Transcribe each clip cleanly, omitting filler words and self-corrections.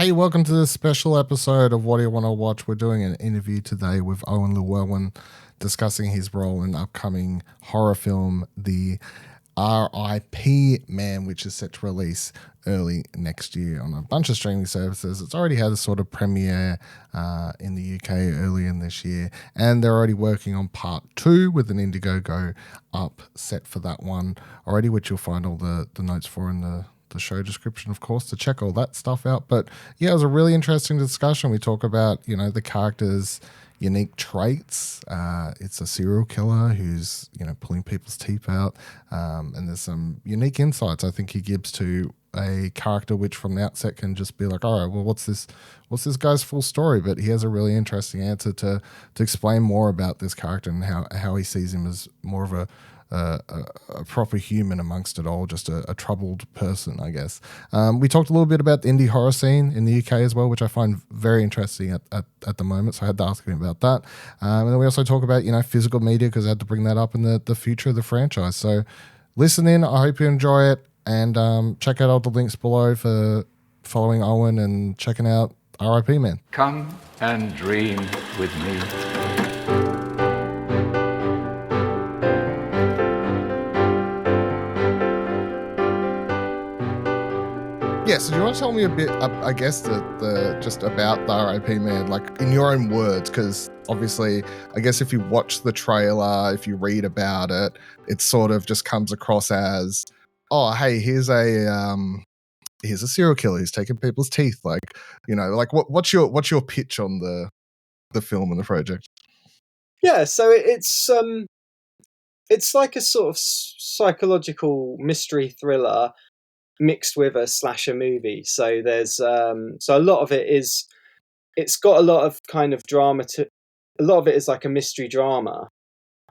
Hey, welcome to this special episode of What Do You Want to Watch? We're doing an interview today with Owen Llewelyn discussing his role in the upcoming horror film, The R.I.P Man, which is set to release early next year on a bunch of streaming services. It's already had a sort of premiere in the UK early in this year, and they're already working on part 2 with an Indiegogo up set for that one already, which you'll find all the notes for in the show description, of course, to check all that stuff out. But yeah, it was a really interesting discussion. We talk about, the character's unique traits. It's a serial killer who's, pulling people's teeth out. And there's some unique insights I think he gives to a character, which from the outset can just be like, all right, well, what's this guy's full story? But he has a really interesting answer to explain more about this character and how he sees him as more of a proper human amongst it all, just a troubled person, I guess. We talked a little bit about the indie horror scene in the UK as well, which I find very interesting at the moment, so I had to ask him about that. And then we also talk about, physical media, because I had to bring that up in the future of the franchise. So listen in, I hope you enjoy it, and check out all the links below for following Owen and checking out R.I.P Man. Come and dream with me. Yeah, so do you want to tell me a bit, I guess, the just about the R.I.P Man, like in your own words? Because obviously, I guess if you watch the trailer, if you read about it, it sort of just comes across as, oh, hey, here's a serial killer who's taking people's teeth. Like, what's your pitch on the film and the project? Yeah, so it's like a sort of psychological mystery thriller mixed with a slasher movie. So there's so a lot of it's got a lot of kind of drama a lot of it is like a mystery drama,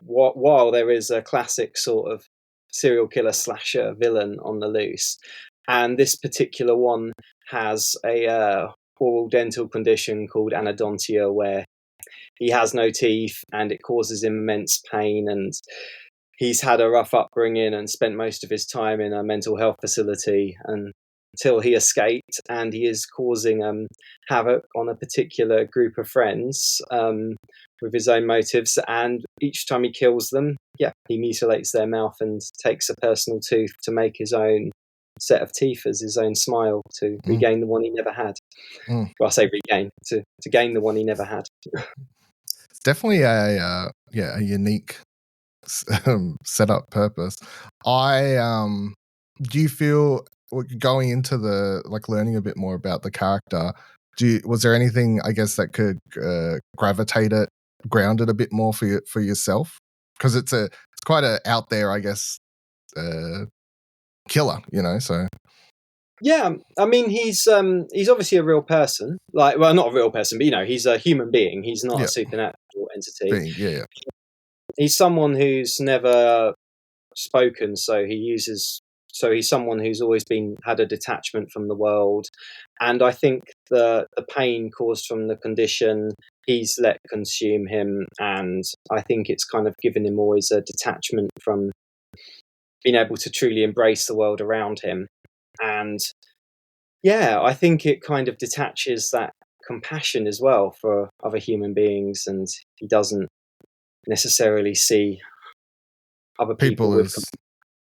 while there is a classic sort of serial killer slasher villain on the loose. And this particular one has a oral dental condition called anodontia, where he has no teeth and it causes him immense pain, and he's had a rough upbringing and spent most of his time in a mental health facility until he escaped, and he is causing havoc on a particular group of friends with his own motives. And each time he kills them, he mutilates their mouth and takes a personal tooth to make his own set of teeth as his own smile to regain the one he never had. Well, I say regain, to gain the one he never had. It's definitely a unique setup purpose. Do you feel, going into the learning a bit more about the character, was there anything, I guess, that could ground it a bit more for yourself? Because it's quite a out there, I guess, killer, so. Yeah, I mean, he's obviously a real person. Not a real person, but he's a human being. He's not a supernatural entity. He's someone who's never spoken, so he's someone who's always had a detachment from the world. And I think the pain caused from the condition he's let consume him, and I think it's kind of given him always a detachment from being able to truly embrace the world around him. And I think it kind of detaches that compassion as well for other human beings, and he doesn't necessarily see other people with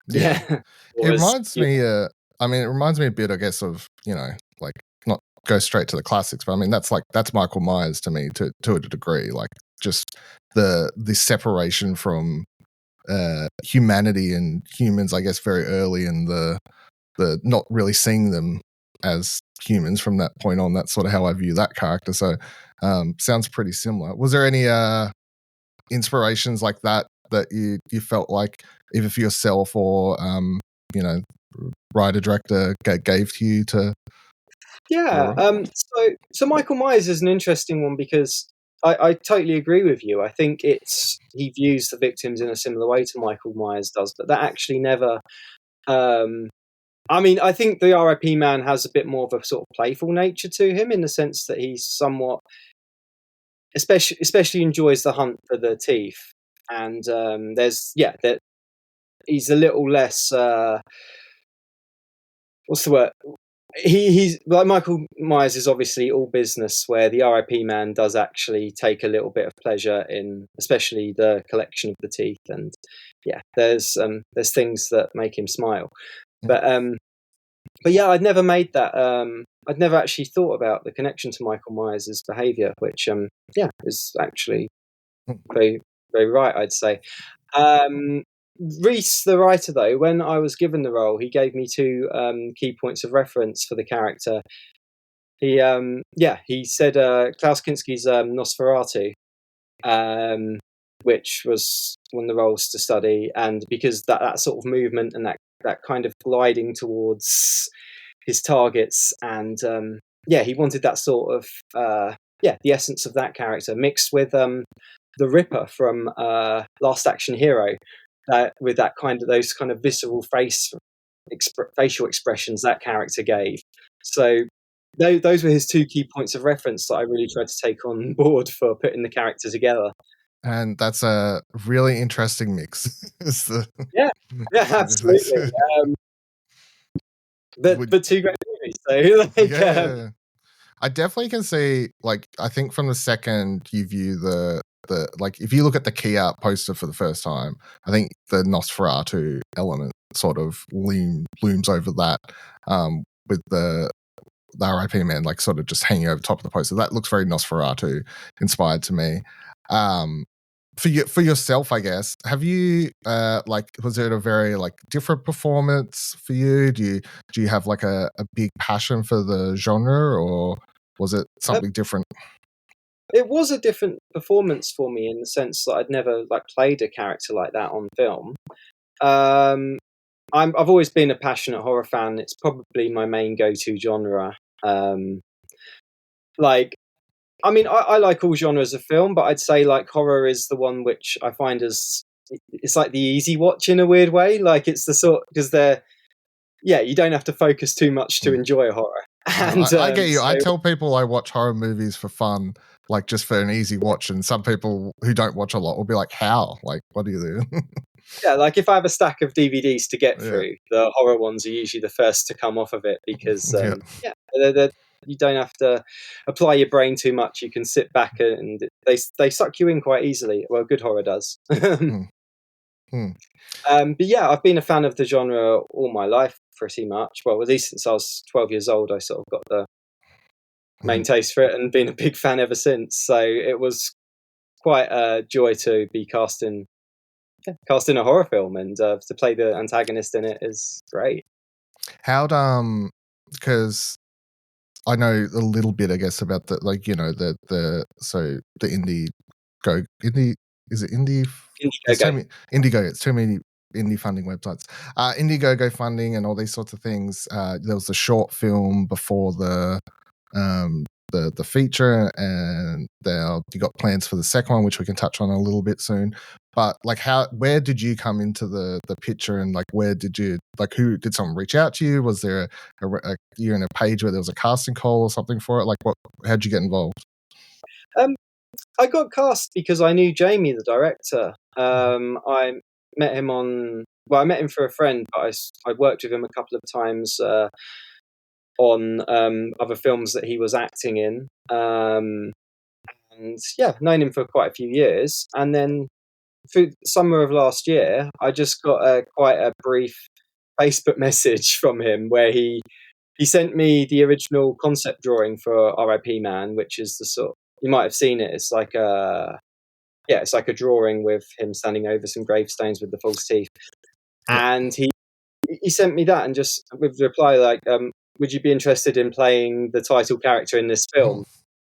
it reminds me it reminds me a bit, I guess, of not go straight to the classics, but I mean that's Michael Myers to me to a degree, just the separation from humanity and humans, I guess, very early, and the not really seeing them as humans from that point on. That's sort of how I view that character. So sounds pretty similar. Was there any inspirations like that you felt like either for yourself or writer director gave to you to? So Michael Myers is an interesting one, because I totally agree with you. I think he views the victims in a similar way to Michael Myers does, but that actually never I think the R.I.P. Man has a bit more of a sort of playful nature to him, in the sense that he's somewhat, especially enjoys the hunt for the teeth, and that he's a little less. What's the word? he's like Michael Myers is obviously all business, where the R.I.P. Man does actually take a little bit of pleasure in, especially the collection of the teeth, and there's things that make him smile, but yeah, I'd never made that. I'd never actually thought about the connection to Michael Myers' behaviour, which is actually very very right, I'd say. Reese, the writer, though, when I was given the role, he gave me two key points of reference for the character. He said Klaus Kinski's Nosferatu, which was one of the roles to study, and because that sort of movement and that kind of gliding towards his targets, and he wanted that sort of the essence of that character mixed with the Ripper from Last Action Hero, with those kind of visceral facial expressions that character gave. So those were his two key points of reference that I really tried to take on board for putting the character together. And that's a really interesting mix. Yeah, absolutely. But two great movies. So I definitely can see, like, I think from the second you view the like, if you look at the key art poster for the first time, I think the Nosferatu element sort of looms over that, with the R.I.P. Man, like, sort of just hanging over top of the poster. That looks very Nosferatu inspired to me. For yourself, I guess, have you was it a very different performance for you? Do you have like a big passion for the genre, or was it something different? It was a different performance for me in the sense that I'd never played a character like that on film. I've always been a passionate horror fan. It's probably my main go-to genre. I mean, I like all genres of film, but I'd say horror is the one which I find it's like the easy watch in a weird way. Like it's the sort, because you don't have to focus too much to enjoy horror. And I get you. I tell people I watch horror movies for fun, like just for an easy watch, and some people who don't watch a lot will be like, "How? Like, what do you do?" Yeah, like if I have a stack of DVDs to get through, the horror ones are usually the first to come off of it because you don't have to apply your brain too much. You can sit back and they suck you in quite easily. Well, good horror does. But yeah, I've been a fan of the genre all my life, pretty much. Well, at least since I was 12 years old, I sort of got the main taste for it and been a big fan ever since. So it was quite a joy to be cast in a horror film, and to play the antagonist in it is great. How'd because I know a little bit, I guess, about the indie, is it indie? Indiegogo. Indiegogo. It's too many indie funding websites. Indiegogo funding and all these sorts of things. There was a short film before the feature, and you got plans for the second one, which we can touch on a little bit soon. But where did you come into the picture, and where did you who did someone reach out to you? Was there you're in a page where there was a casting call or something for it? How'd you get involved? I got cast because I knew Jamie, the director. I met him I met him for a friend, but I worked with him a couple of times on other films that he was acting in. And known him for quite a few years. And then through summer of last year, I just got quite a brief Facebook message from him where he sent me the original concept drawing for R.I.P. Man, which is the sort, you might have seen it. It's like it's like a drawing with him standing over some gravestones with the false teeth. And he sent me that, and just with the reply would you be interested in playing the title character in this film?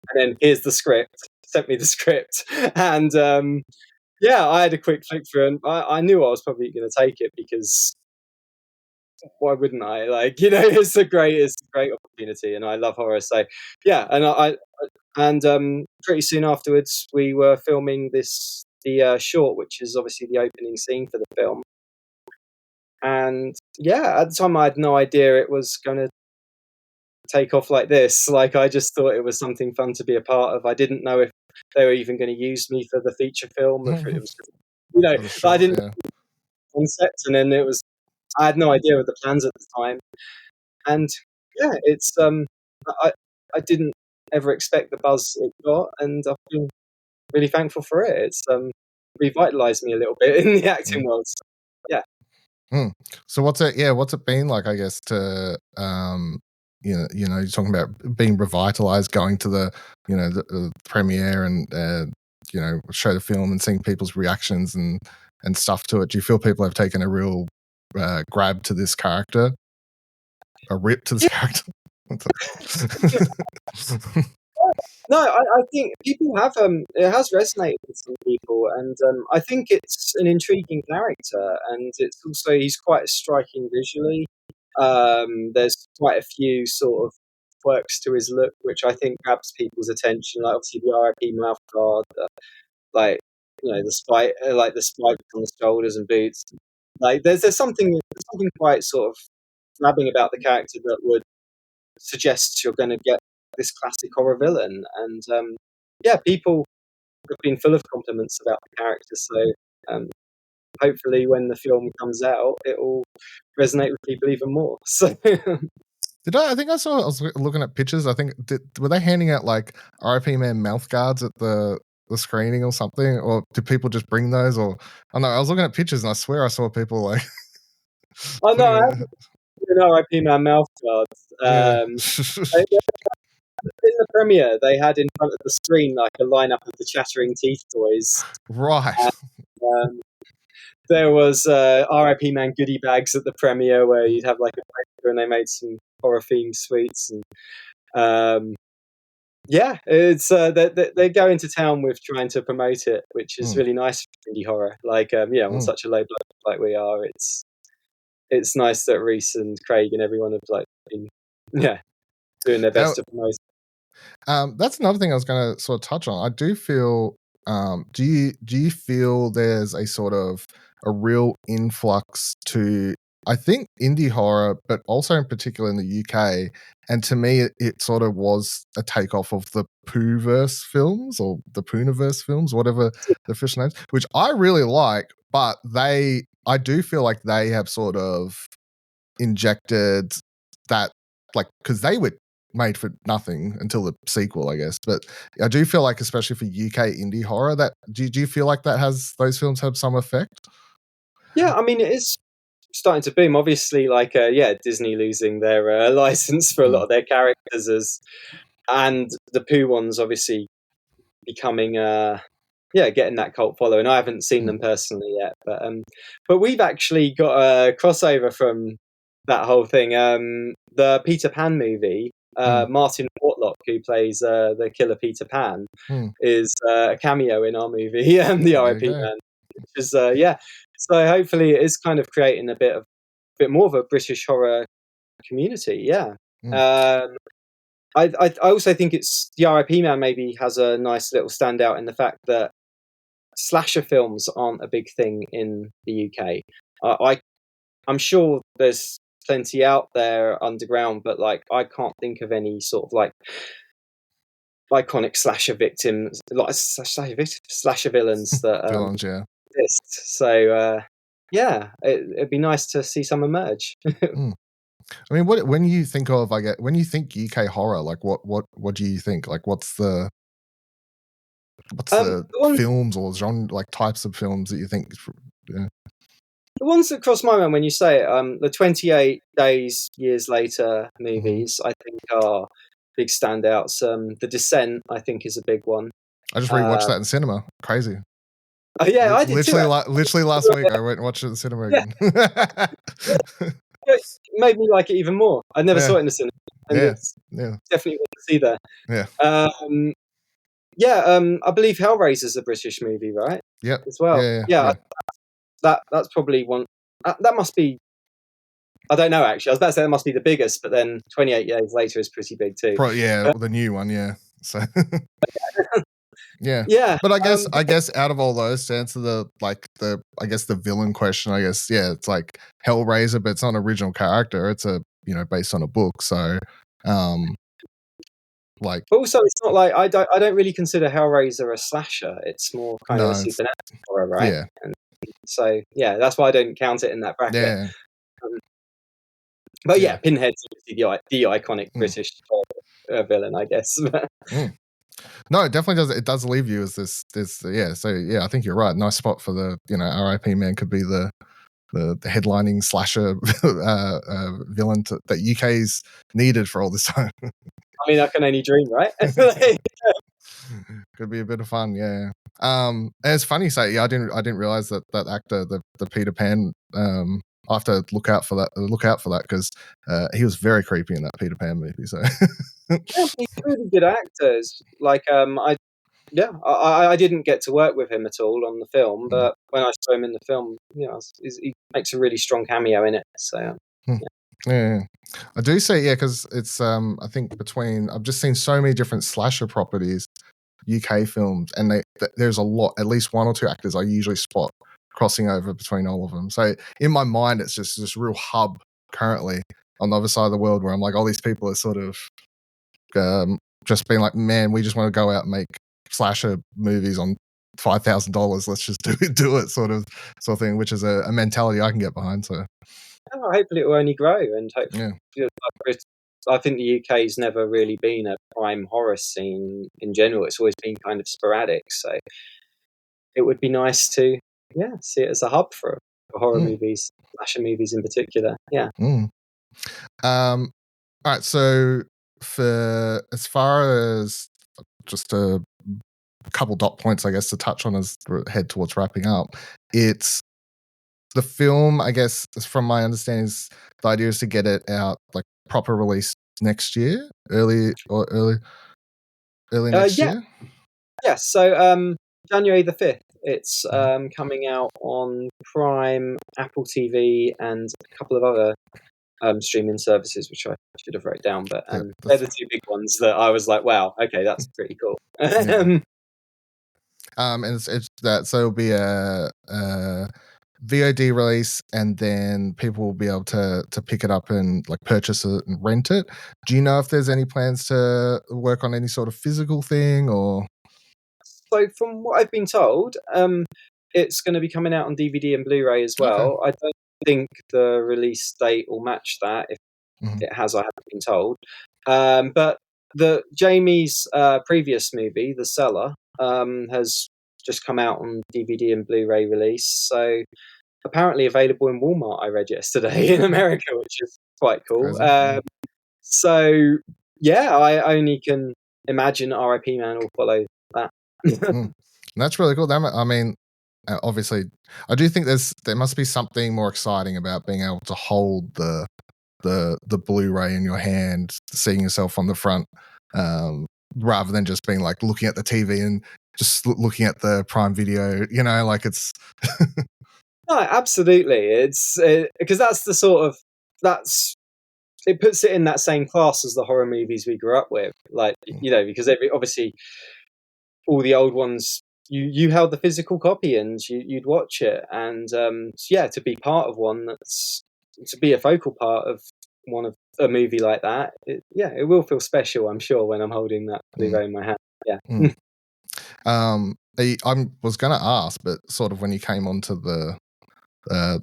And then here's the script. Sent me the script, and I had a quick flick through, and I knew I was probably going to take it because why wouldn't I? It's a great opportunity, and I love horror. So and pretty soon afterwards, we were filming the short, which is obviously the opening scene for the film. And at the time, I had no idea it was going to take off like this. I just thought it was something fun to be a part of. I didn't know if they were even going to use me for the feature film. If it was, I didn't know the concept, and then I had no idea of the plans at the time. And yeah, it's I didn't ever expect the buzz it got, and I've been really thankful for it. It's revitalized me a little bit in the acting world. So, yeah. So what's it? Yeah, what's it been like? I guess to you're talking about being revitalized, going to the the premiere and show the film and seeing people's reactions and stuff to it. Do you feel people have taken a real grab to this character, a rip to this character? No, I think people have it has resonated with some people, and I think it's an intriguing character, and it's also he's quite striking visually. There's quite a few sort of quirks to his look, which I think grabs people's attention. Like obviously the R.I.P mouth guard, like the spikes on the shoulders and boots. Like there's something quite sort of grabbing about the character that would suggest you're going to get this classic horror villain. And yeah, people have been full of compliments about the character. So hopefully, when the film comes out, it will resonate with people even more. So I think I was looking at pictures. I think were they handing out like R.I.P Man mouth guards at the screening or something, or did people just bring those? Or I don't know. I was looking at pictures and I swear I saw people like. oh no, I haven't seen R.I.P Man mouth guards. Yeah. In the premiere, they had in front of the screen like a lineup of the chattering teeth toys. Right. And, there was R.I.P Man goodie bags at the premiere where you'd have like a poster and they made some horror themed sweets. And yeah, it's they go into town with trying to promote it, which is really nice for indie horror. Like on such a low blow like we are, it's nice that Reese and Craig and everyone have like been doing their best to promote it. That's another thing I was going to sort of touch on. I do feel. Do you feel there's a sort of a real influx to, I think, indie horror, but also in particular in the UK? And to me, it sort of was a takeoff of the Pooverse films or the Pooniverse films, whatever the official names, which I really like. But I do feel like they have sort of injected that, like, because they were made for nothing until the sequel, I guess. But I do feel like, especially for UK indie horror, that do you feel like those films have some effect? Yeah, I mean, it is starting to boom. Obviously, like Disney losing their license for a lot of their characters, and the Pooh ones obviously becoming getting that cult following. I haven't seen them personally yet, but we've actually got a crossover from that whole thing. The Peter Pan movie. Martin Portlock, who plays the killer Peter Pan, is a cameo in our movie, the R.I.P Man. Which is So hopefully it is kind of creating a bit more of a British horror community. Yeah. I also think it's the R.I.P Man maybe has a nice little standout in the fact that slasher films aren't a big thing in the UK. I'm sure there's plenty out there underground, but like I can't think of any sort of like iconic slasher victims, like slasher villains that Villains, yeah. exist. So it'd be nice to see some emerge. I mean, when you think of when you think UK horror, like what do you think? Like what's the films or genre, like types of films that you think? Yeah. The ones that cross my mind when you say it, the 28 Days Years Later movies, I think are big standouts. The Descent, I think, is a big one. I just rewatched that in cinema. Crazy. Oh yeah, I did literally, too. Literally last week, I went and watched it in the cinema again. It made me like it even more. I never saw it in the cinema, and it's definitely one to see there. I believe Hellraiser's a British movie, right? Yep. As well. Yeah. That's probably one. That must be. I don't know actually. I was about to say that must be the biggest, but then 28 Years Later is pretty big too. The new one, yeah. So. Yeah. But I guess out of all those, to answer the villain question, it's like Hellraiser, but it's not an original character. It's based on a book. So, but also it's not like I don't really consider Hellraiser a slasher. It's more kind of a supernatural horror, right? Yeah. And so that's why I don't count it in that bracket. Yeah. But Yeah. Pinhead's obviously the iconic British villain, I guess. No, it definitely does. It does leave you as this. Yeah. So yeah, I think you're right. Nice spot for the R.I.P Man could be the headlining slasher villain that UK's needed for all this time. I mean, I can only dream, right? Could be a bit of fun, yeah. And it's funny you say, I didn't realize that actor, the Peter Pan. I have to look out for that because he was very creepy in that Peter Pan movie. So Yeah, he's really good actors. Like, I didn't get to work with him at all on the film, but when I saw him in the film, he makes a really strong cameo in it. So, yeah. I do say, because it's I think I've just seen so many different slasher properties, UK films, and there's a lot, at least one or two actors I usually spot crossing over between all of them. So in my mind, it's just this real hub currently on the other side of the world where I'm like, all these people are sort of just being like, man, we just want to go out and make slasher movies on $5,000. Let's just do it, sort of thing, which is a mentality I can get behind. So hopefully it will only grow, and hopefully, I think the UK's never really been a prime horror scene in general. It's always been kind of sporadic. So it would be nice to see it as a hub for horror movies, slasher movies in particular. Yeah. All right. So for as far as just a couple dot points, I guess, to touch on as we head towards wrapping up, it's the film, I guess, from my understanding, is the idea is to get it out like proper release next year, early next year. Yeah. So January the 5th, it's coming out on Prime, Apple TV, and a couple of other streaming services, which I should have wrote down, but they're the two big ones that I was like, wow, okay, that's pretty cool. And it's that, so it'll be a VOD release, and then people will be able to pick it up and like purchase it and rent it. Do you know if there's any plans to work on any sort of physical thing, or? So from what I've been told, it's going to be coming out on DVD and Blu-ray as well. Okay. I don't think the release date will match that. If it has, I haven't been told. But Jamie's previous movie, The Cellar, has just come out on DVD and Blu-ray release. So apparently available in Walmart, I read yesterday, in America, which is quite cool. So yeah, I only can imagine R.I.P Man will follow that. That's really cool. I mean, obviously, I do think there must be something more exciting about being able to hold the Blu-ray in your hand, seeing yourself on the front, rather than just being like looking at the TV and just looking at the Prime Video. Like it's. No, absolutely. It's because that's the sort of it puts it in that same class as the horror movies we grew up with, like because obviously all the old ones you held the physical copy and you'd watch it, and to be part of one to be a focal part of one of a movie like that, it will feel special, I'm sure, when I'm holding that Blu-ray in my hand. I was going to ask, but sort of when you came onto the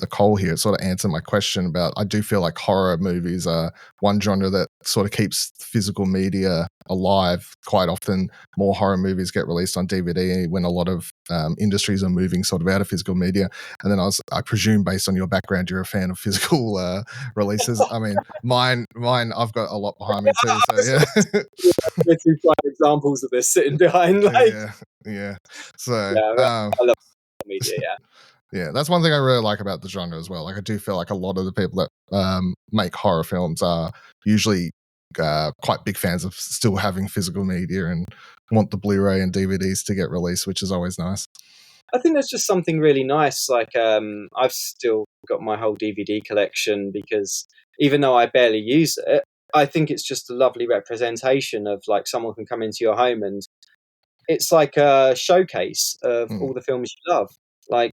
call here, it sort of answered my question about, I do feel like horror movies are one genre that sort of keeps physical media alive. Quite often more horror movies get released on DVD when a lot of industries are moving sort of out of physical media. And then I presume, based on your background, you're a fan of physical releases. I mean, mine, I've got a lot behind me too. So yeah. We're two prime examples of this sitting behind. Like, yeah. So I love media. Yeah, that's one thing I really like about the genre as well. Like, I do feel like a lot of the people that make horror films are usually quite big fans of still having physical media and want the Blu-ray and DVDs to get released, which is always nice. I think there's just something really nice. Like, I've still got my whole DVD collection because even though I barely use it, I think it's just a lovely representation of like someone can come into your home and it's like a showcase of all the films you love. Like.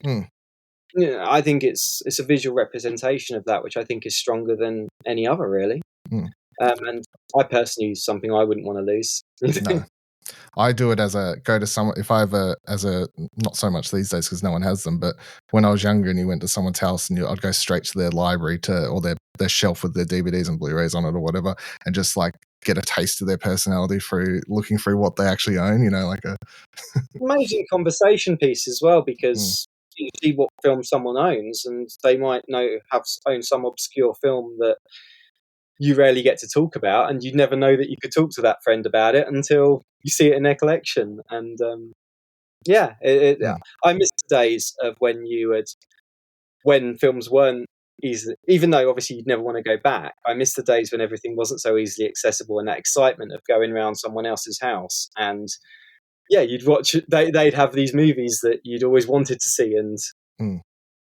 I think it's a visual representation of that, which I think is stronger than any other, really. And I personally use something I wouldn't want to lose. No. I do it as go to someone, if I ever, not so much these days because no one has them, but when I was younger and you went to someone's house and I'd go straight to their library or their their shelf with their DVDs and Blu-rays on it or whatever, and just like get a taste of their personality through looking through what they actually own. You know, like a amazing conversation piece as well, because you see what film someone owns, and they might own some obscure film that you rarely get to talk about, and you'd never know that you could talk to that friend about it until you see it in their collection. And I miss the days of when films weren't easy, even though obviously you'd never want to go back. I miss the days when everything wasn't so easily accessible, and that excitement of going around someone else's house and you'd watch. They'd have these movies that you'd always wanted to see, and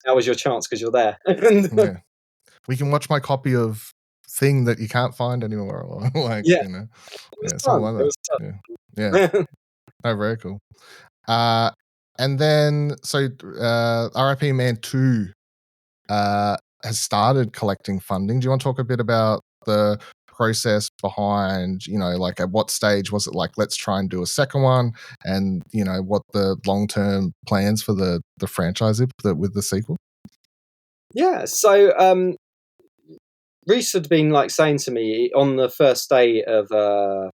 that was your chance because you're there. yeah. We can watch my copy of Thing that you can't find anywhere, or like Yeah. you know, It was something fun. like that. Yeah. Oh, very cool. And then so R.I.P Man 2 has started collecting funding. Do you want to talk a bit about the process behind, you know, like at what stage was it like, let's try and do a second one, and you know what the long-term plans for the franchise is with the sequel? Yeah. So Reese had been like saying to me on the first day of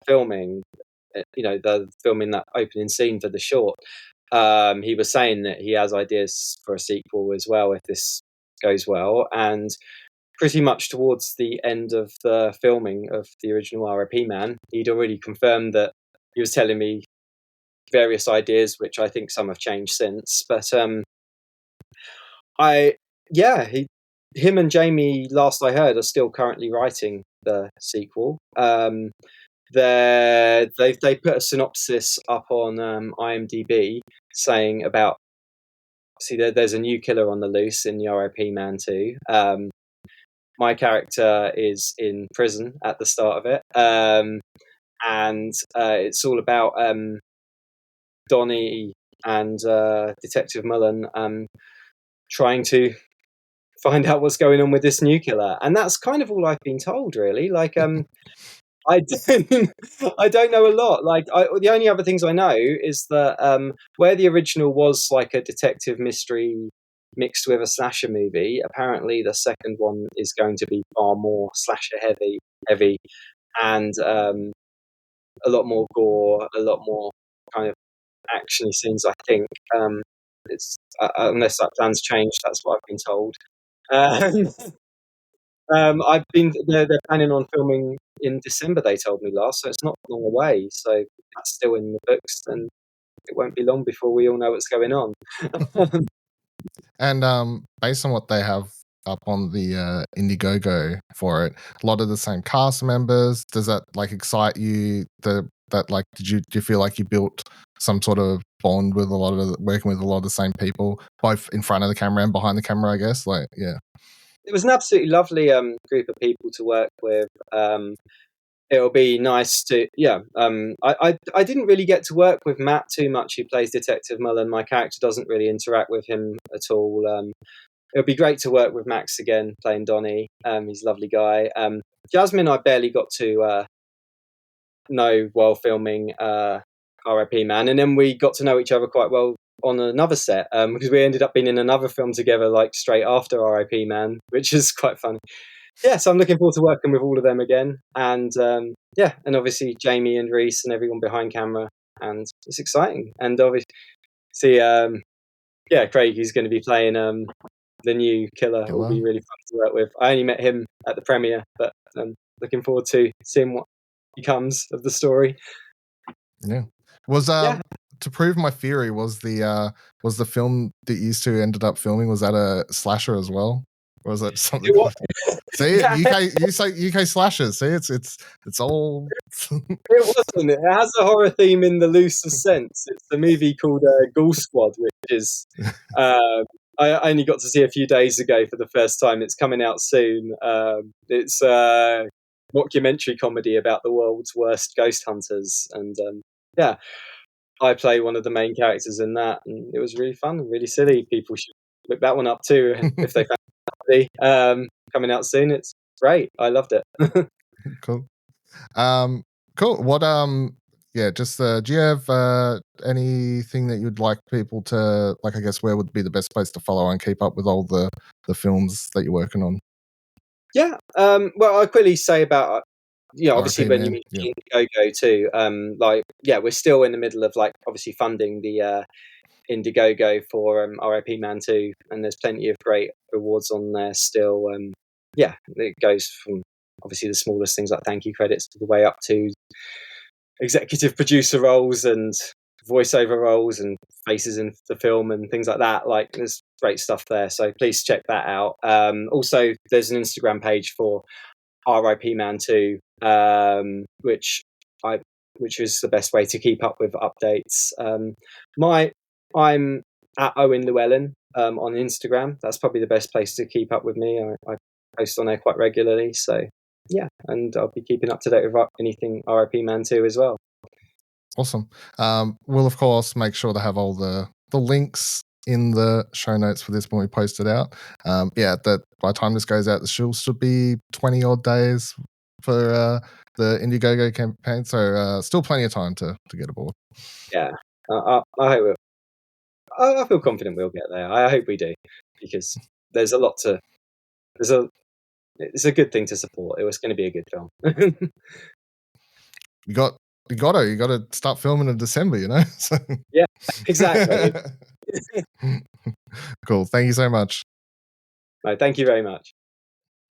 filming, the filming that opening scene for the short. He was saying that he has ideas for a sequel as well if this goes well, and pretty much towards the end of the filming of the original R.I.P Man, he'd already confirmed that he was telling me various ideas, which I think some have changed since. But I yeah, him and Jamie, last I heard, are still currently writing the sequel. They put a synopsis up on IMDb saying about there's a new killer on the loose in the R.I.P Man 2. My character is in prison at the start of it, and it's all about Donnie and Detective Mullen trying to find out what's going on with this new killer, and that's kind of all I've been told, really. Like, I don't, I don't know a lot. Like, the only other things I know is that where the original was like a detective mystery mixed with a slasher movie, apparently the second one is going to be far more slasher heavy, and a lot more gore, a lot more kind of actiony scenes. I think it's unless that plan's changed, that's what I've been told. They're planning on filming in December, they told me last, so it's not long away. So that's still in the books, and it won't be long before we all know what's going on. And based on what they have up on the Indiegogo for it, a lot of the same cast members. Does that like excite you? Do you feel like you built some sort of bond with working with a lot of the same people, both in front of the camera and behind the camera? I guess, like, yeah. It was an absolutely lovely group of people to work with. It'll be nice to I didn't really get to work with Matt too much, who plays Detective Mullen. My character doesn't really interact with him at all. It'll be great to work with Max again, playing Donnie. He's a lovely guy. Jasmine, I barely got to know while filming R.I.P Man, and then we got to know each other quite well on another set because we ended up being in another film together like straight after R.I.P Man, which is quite funny. Yeah, so I'm looking forward to working with all of them again, and and obviously Jamie and Reese and everyone behind camera, and it's exciting. And obviously, Craig, who's going to be playing the new killer, will be really fun to work with. I only met him at the premiere, but I'm looking forward to seeing what becomes of the story. Yeah, to prove my theory, was the film that you two ended up filming, was that a slasher as well? Or was that something? See, UK slashers. See, it's all. It wasn't. It has a horror theme in the loosest sense. It's a movie called Ghoul Squad, which is I only got to see a few days ago for the first time. It's coming out soon. It's a mockumentary comedy about the world's worst ghost hunters, and I play one of the main characters in that, and it was really fun and really silly. People should look that one up too if they fancy. Coming out soon. It's great. I loved it. Cool. Cool. What do you have anything that you'd like people to like? I guess where would be the best place to follow and keep up with all the films that you're working on? Yeah. Well, I'll quickly say about obviously R.I.P when you Man. mentioned Indiegogo too. We're still in the middle of obviously funding the Indiegogo for R.I.P Man 2, and there's plenty of great rewards on there still. It goes from obviously the smallest things like thank you credits to the way up to executive producer roles and voiceover roles and faces in the film and things like that. Like there's great stuff there, so please check that out. Also, there's an Instagram page for R.I.P Man 2, which is the best way to keep up with updates. I'm at Owen Llewelyn on Instagram. That's probably the best place to keep up with me. I post on there quite regularly, so yeah, and I'll be keeping up to date with anything R.I.P Man 2 as well. Awesome. We'll of course make sure to have all the links in the show notes for this when we post it out. That by the time this goes out, the should be 20 odd days for the Indiegogo campaign. So still plenty of time to get aboard. Yeah, I hope I feel confident we'll get there. I hope we do, because there's a lot to. It's a good thing to support. It was going to be a good film. You got to start filming in December, So. Yeah, exactly. Cool. Thank you so much. No, thank you very much.